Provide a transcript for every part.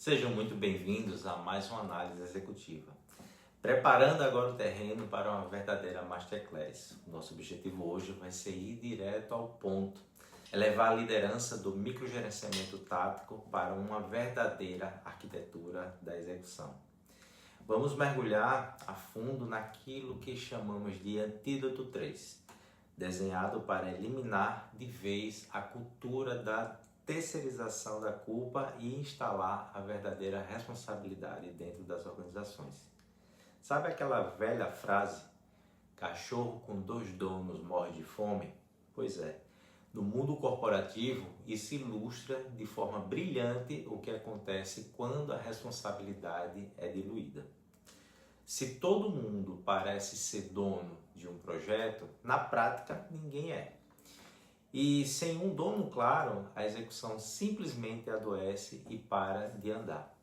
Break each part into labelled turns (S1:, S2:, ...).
S1: Sejam muito bem-vindos a mais uma análise executiva. Preparando agora o terreno para uma verdadeira Masterclass. O nosso objetivo hoje vai ser ir direto ao ponto, elevar a liderança do microgerenciamento tático para uma verdadeira arquitetura da execução. Vamos mergulhar a fundo naquilo que chamamos de Antídoto 3, desenhado para eliminar de vez a cultura da terceirização da culpa e instalar a verdadeira responsabilidade dentro das organizações. Sabe aquela velha frase, cachorro com dois donos morre de fome? Pois é, no mundo corporativo isso ilustra de forma brilhante o que acontece quando a responsabilidade é diluída. Se todo mundo parece ser dono de um projeto, na prática ninguém é. E sem um dono claro, a execução simplesmente adoece e para de andar.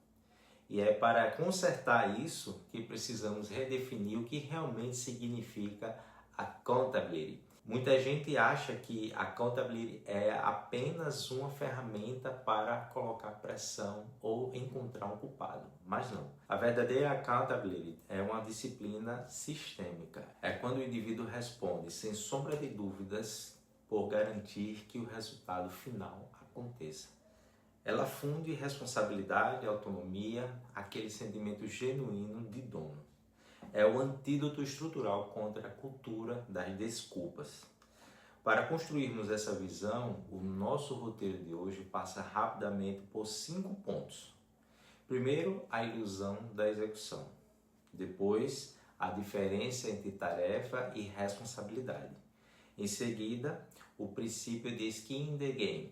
S1: E é para consertar isso que precisamos redefinir o que realmente significa accountability. Muita gente acha que accountability é apenas uma ferramenta para colocar pressão ou encontrar um culpado, mas não. A verdadeira accountability é uma disciplina sistêmica. É quando o indivíduo responde sem sombra de dúvidas por garantir que o resultado final aconteça. Ela funde responsabilidade, autonomia, aquele sentimento genuíno de dono. É o antídoto estrutural contra a cultura das desculpas. Para construirmos essa visão, o nosso roteiro de hoje passa rapidamente por 5 pontos. Primeiro, a ilusão da execução. Depois, a diferença entre tarefa e responsabilidade. Em seguida, o princípio de skin in the game.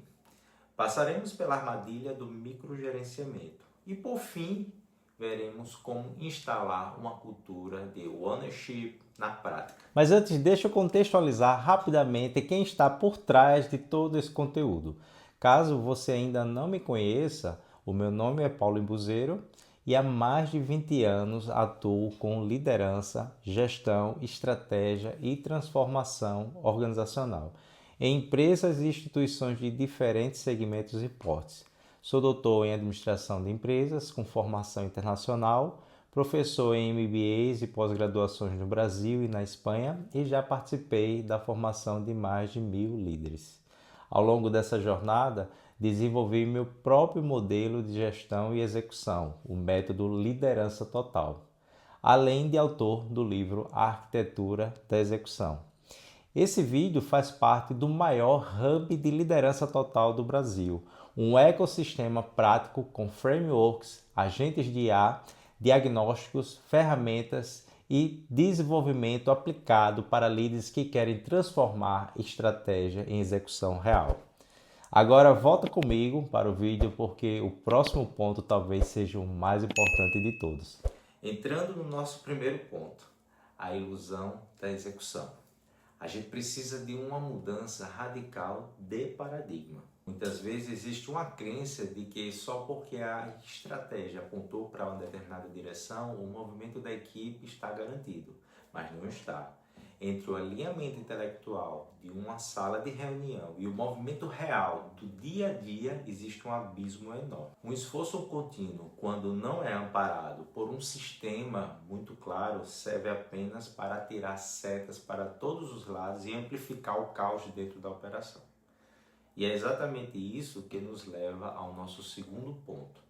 S1: Passaremos pela armadilha do microgerenciamento. E por fim, veremos como instalar uma cultura de ownership na prática.
S2: Mas antes, deixa eu contextualizar rapidamente quem está por trás de todo esse conteúdo. Caso você ainda não me conheça, o meu nome é Paulo Imbuzeiro e há mais de 20 anos atuo com liderança, gestão, estratégia e transformação organizacional em empresas e instituições de diferentes segmentos e portes. Sou doutor em administração de empresas com formação internacional, professor em MBAs e pós-graduações no Brasil e na Espanha e já participei da formação de mais de 1000 líderes. Ao longo dessa jornada, desenvolvi meu próprio modelo de gestão e execução, o método Liderança Total, além de autor do livro Arquitetura da Execução. Esse vídeo faz parte do maior hub de liderança total do Brasil, um ecossistema prático com frameworks, agentes de IA, diagnósticos, ferramentas e desenvolvimento aplicado para líderes que querem transformar estratégia em execução real. Agora volta comigo para o vídeo porque o próximo ponto talvez seja o mais importante de todos.
S1: Entrando no nosso primeiro ponto, a ilusão da execução. A gente precisa de uma mudança radical de paradigma. Muitas vezes existe uma crença de que só porque a estratégia apontou para uma determinada direção, o movimento da equipe está garantido, mas não está. Entre o alinhamento intelectual de uma sala de reunião e o movimento real do dia a dia, existe um abismo enorme. Um esforço contínuo, quando não é amparado por um sistema muito claro, serve apenas para atirar setas para todos os lados e amplificar o caos dentro da operação. E é exatamente isso que nos leva ao nosso segundo ponto,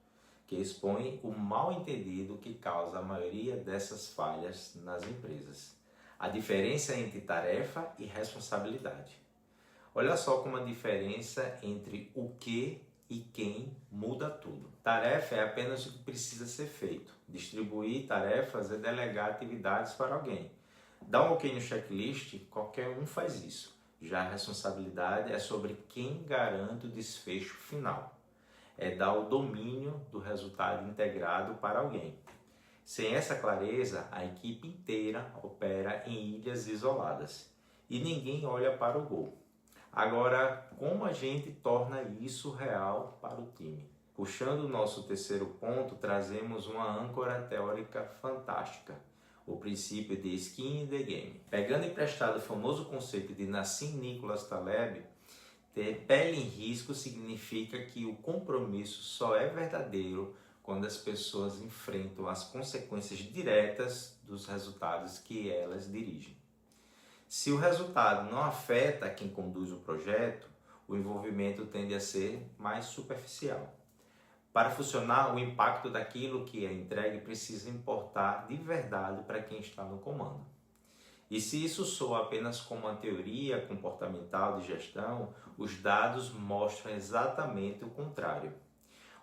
S1: que expõe o mal-entendido que causa a maioria dessas falhas nas empresas. A diferença entre tarefa e responsabilidade. Olha só como a diferença entre o que e quem muda tudo. Tarefa é apenas o que precisa ser feito. Distribuir tarefas é delegar atividades para alguém. Dar um ok no checklist, qualquer um faz isso. Já a responsabilidade é sobre quem garante o desfecho final. É dar o domínio do resultado integrado para alguém. Sem essa clareza, a equipe inteira opera em ilhas isoladas e ninguém olha para o gol. Agora, como a gente torna isso real para o time? Puxando o nosso terceiro ponto, trazemos uma âncora teórica fantástica, o princípio de skin in the game. Pegando emprestado o famoso conceito de Nassim Nicholas Taleb, ter pele em risco significa que o compromisso só é verdadeiro quando as pessoas enfrentam as consequências diretas dos resultados que elas dirigem. Se o resultado não afeta quem conduz o projeto, o envolvimento tende a ser mais superficial. Para funcionar, o impacto daquilo que é entregue precisa importar de verdade para quem está no comando. E se isso soa apenas como uma teoria comportamental de gestão, os dados mostram exatamente o contrário.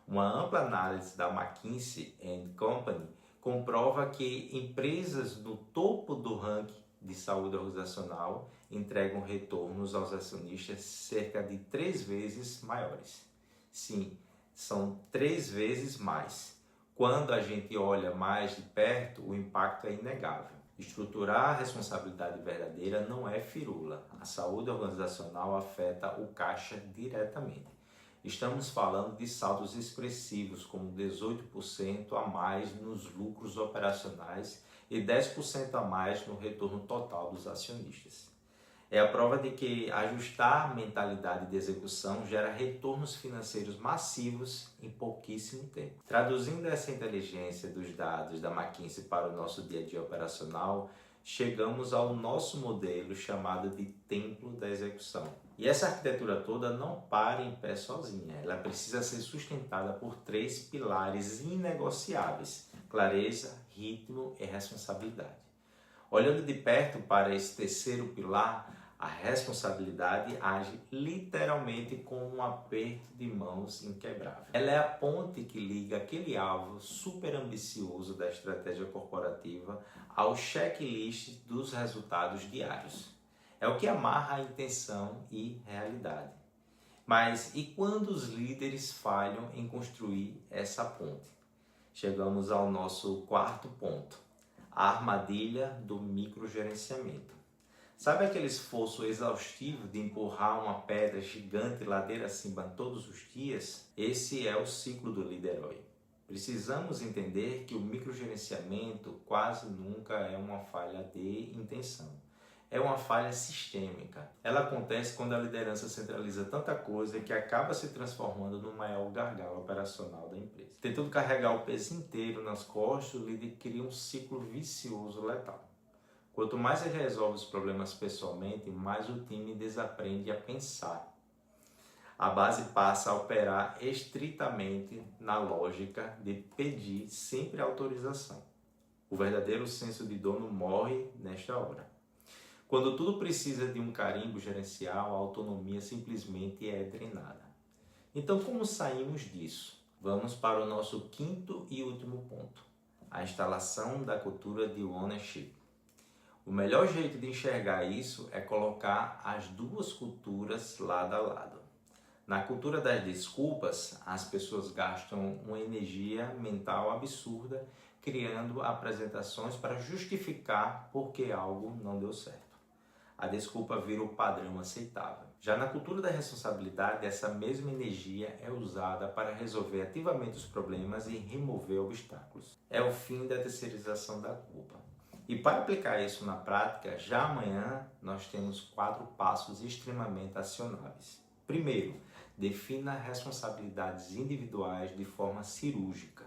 S1: Uma ampla análise da McKinsey & Company comprova que empresas no topo do ranking de saúde organizacional entregam retornos aos acionistas cerca de 3 vezes maiores. Sim, são 3 vezes mais. Quando a gente olha mais de perto, o impacto é inegável. Estruturar a responsabilidade verdadeira não é firula. A saúde organizacional afeta o caixa diretamente. Estamos falando de saldos expressivos, como 18% a mais nos lucros operacionais e 10% a mais no retorno total dos acionistas. É a prova de que ajustar a mentalidade de execução gera retornos financeiros massivos em pouquíssimo tempo. Traduzindo essa inteligência dos dados da McKinsey para o nosso dia a dia operacional, chegamos ao nosso modelo chamado de templo da execução. E essa arquitetura toda não para em pé sozinha, ela precisa ser sustentada por 3 pilares inegociáveis: clareza, ritmo e responsabilidade. Olhando de perto para esse terceiro pilar, a responsabilidade age literalmente como um aperto de mãos inquebrável. Ela é a ponte que liga aquele alvo super ambicioso da estratégia corporativa ao checklist dos resultados diários. É o que amarra a intenção e realidade. Mas e quando os líderes falham em construir essa ponte? Chegamos ao nosso quarto ponto: a armadilha do microgerenciamento. Sabe aquele esforço exaustivo de empurrar uma pedra gigante ladeira acima todos os dias? Esse é o ciclo do líder-herói. Precisamos entender que o microgerenciamento quase nunca é uma falha de intenção. É uma falha sistêmica. Ela acontece quando a liderança centraliza tanta coisa que acaba se transformando no maior gargalo operacional da empresa. Tentando carregar o peso inteiro nas costas, o líder cria um ciclo vicioso letal. Quanto mais ele resolve os problemas pessoalmente, mais o time desaprende a pensar. A base passa a operar estritamente na lógica de pedir sempre autorização. O verdadeiro senso de dono morre nesta hora. Quando tudo precisa de um carimbo gerencial, a autonomia simplesmente é drenada. Então, como saímos disso? Vamos para o nosso quinto e último ponto: a instalação da cultura de ownership. O melhor jeito de enxergar isso é colocar as duas culturas lado a lado. Na cultura das desculpas, as pessoas gastam uma energia mental absurda criando apresentações para justificar por que algo não deu certo. A desculpa vira o padrão aceitável. Já na cultura da responsabilidade, essa mesma energia é usada para resolver ativamente os problemas e remover obstáculos. É o fim da terceirização da culpa. E para aplicar isso na prática, já amanhã nós temos 4 passos extremamente acionáveis. Primeiro, defina responsabilidades individuais de forma cirúrgica.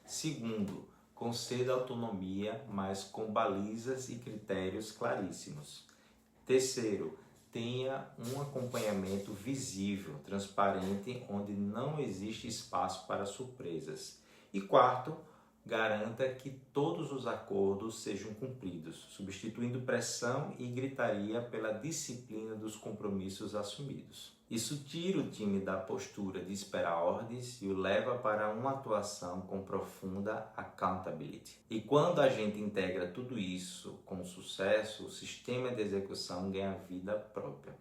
S1: Segundo, conceda autonomia, mas com balizas e critérios claríssimos. Terceiro, tenha um acompanhamento visível, transparente, onde não existe espaço para surpresas. E quarto, garanta que todos os acordos sejam cumpridos, substituindo pressão e gritaria pela disciplina dos compromissos assumidos. Isso tira o time da postura de esperar ordens e o leva para uma atuação com profunda accountability. E quando a gente integra tudo isso com sucesso, o sistema de execução ganha vida própria.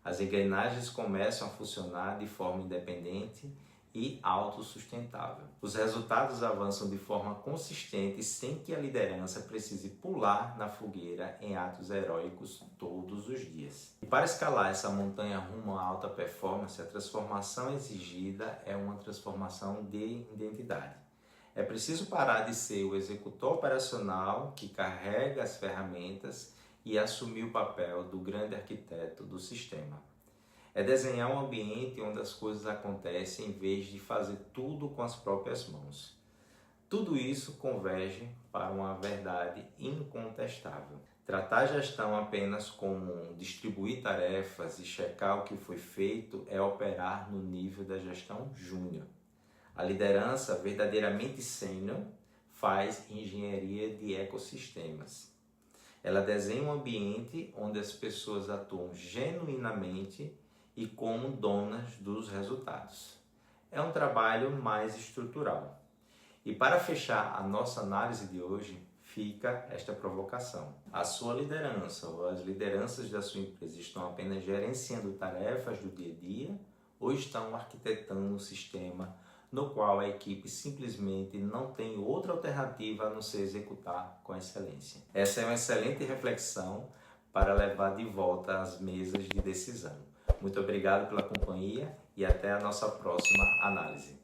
S1: As engrenagens começam a funcionar de forma independente e autossustentável. Os resultados avançam de forma consistente sem que a liderança precise pular na fogueira em atos heróicos todos os dias. E para escalar essa montanha rumo à alta performance, a transformação exigida é uma transformação de identidade. É preciso parar de ser o executor operacional que carrega as ferramentas e assumir o papel do grande arquiteto do sistema. É desenhar um ambiente onde as coisas acontecem em vez de fazer tudo com as próprias mãos. Tudo isso converge para uma verdade incontestável. Tratar a gestão apenas como distribuir tarefas e checar o que foi feito é operar no nível da gestão júnior. A liderança verdadeiramente sênior faz engenharia de ecossistemas. Ela desenha um ambiente onde as pessoas atuam genuinamente e como donas dos resultados. É um trabalho mais estrutural. E para fechar a nossa análise de hoje, fica esta provocação. A sua liderança ou as lideranças da sua empresa estão apenas gerenciando tarefas do dia a dia ou estão arquitetando um sistema no qual a equipe simplesmente não tem outra alternativa a não ser executar com excelência? Essa é uma excelente reflexão para levar de volta às mesas de decisão. Muito obrigado pela companhia e até a nossa próxima análise.